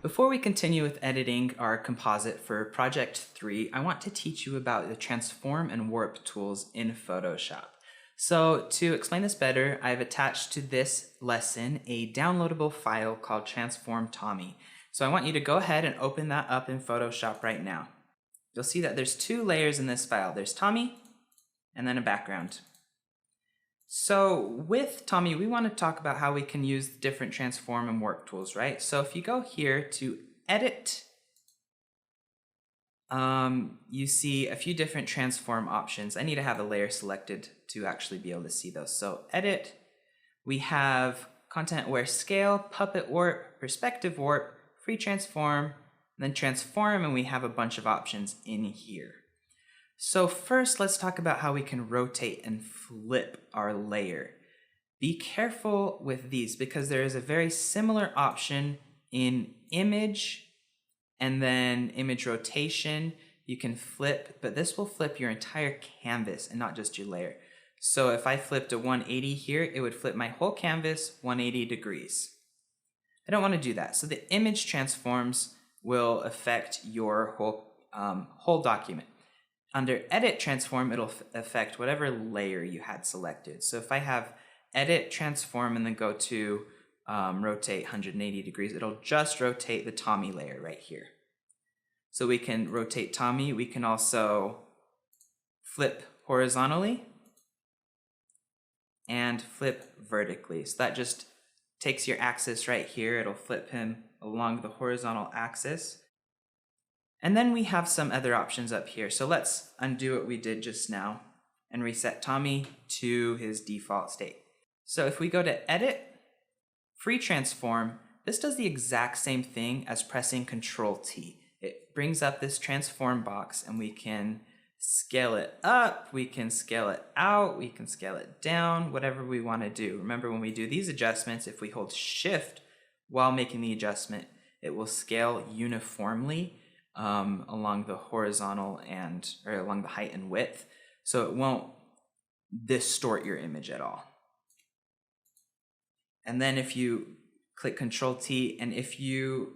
Before we continue with editing our composite for project 3, I want to teach you about the transform and warp tools in Photoshop. So to explain this better, I've attached to this lesson a downloadable file called Transform Tommy. So I want you to go ahead and open that up in Photoshop right now. You'll see that there's two layers in this file. There's Tommy and then a background. So with Tommy, we want to talk about how we can use different transform and warp tools, right? So if you go here to edit, you see a few different transform options. I need to have a layer selected to actually be able to see those. So edit, we have content aware scale, puppet warp, perspective warp, free transform, and then transform, and we have a bunch of options in here. So first, let's talk about how we can rotate and flip our layer. Be careful with these because there is a very similar option in image and then image rotation. You can flip, but this will flip your entire canvas and not just your layer. So if I flipped a 180 here, it would flip my whole canvas 180 degrees. I don't want to do that. So the image transforms will affect your whole document. Under Edit Transform, it'll affect whatever layer you had selected. So if I have Edit Transform and then go to Rotate 180 degrees, it'll just rotate the Tommy layer right here. So we can rotate Tommy. We can also flip horizontally and flip vertically. So that just takes your axis right here. It'll flip him along the horizontal axis. And then we have some other options up here. So let's undo what we did just now and reset Tommy to his default state. So if we go to Edit, Free Transform, this does the exact same thing as pressing Ctrl-T. It brings up this transform box and we can scale it up, we can scale it out, we can scale it down, whatever we want to do. Remember, when we do these adjustments, if we hold Shift while making the adjustment, it will scale uniformly along the horizontal or along the height and width, so it won't distort your image at all. And then if you click Ctrl-T, and if you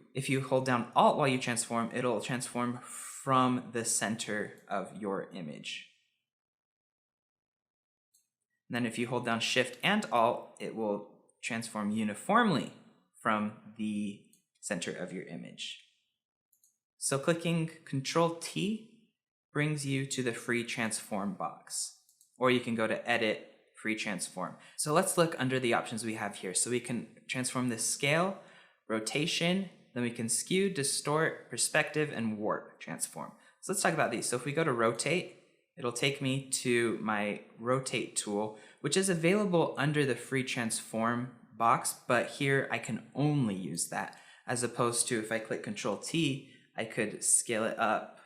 hold down Alt while you transform, it'll transform from the center of your image. And then if you hold down Shift and Alt, it will transform uniformly from the center of your image. So clicking Ctrl-T brings you to the free transform box, or you can go to Edit, Free Transform. So let's look under the options we have here. So we can transform the scale, rotation, then we can skew, distort, perspective, and warp transform. So let's talk about these. So if we go to rotate, it'll take me to my rotate tool, which is available under the free transform box, but here I can only use that, as opposed to if I click Ctrl-T, I could scale it up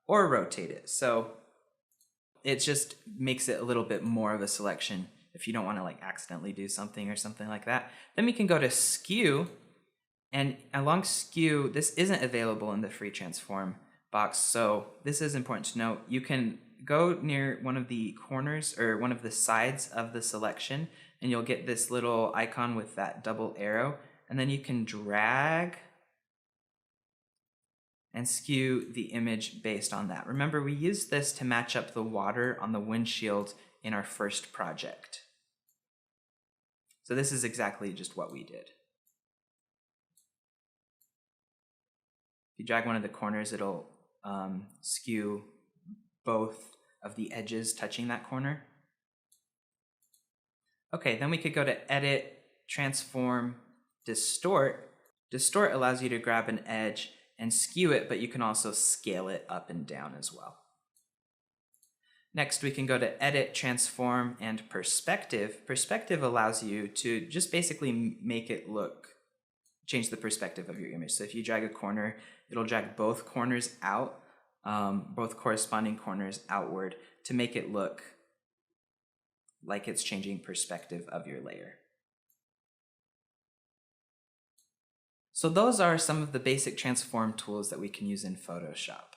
or rotate it. So it just makes it a little bit more of a selection if you don't want to like accidentally do something or something like that. Then we can go to skew, and along skew, this isn't available in the free transform box. So this is important to note. You can go near one of the corners or one of the sides of the selection, and you'll get this little icon with that double arrow, and then you can drag and skew the image based on that. Remember, we used this to match up the water on the windshield in our first project. So this is exactly just what we did. If you drag one of the corners, it'll skew both of the edges touching that corner. Okay, then we could go to Edit, Transform, Distort. Distort allows you to grab an edge and skew it, but you can also scale it up and down as well. Next, we can go to Edit, Transform, and Perspective. Perspective allows you to just basically make it change the perspective of your image. So if you drag a corner, it'll drag both corners out, both corresponding corners outward, to make it look like it's changing perspective of your layer. So those are some of the basic transform tools that we can use in Photoshop.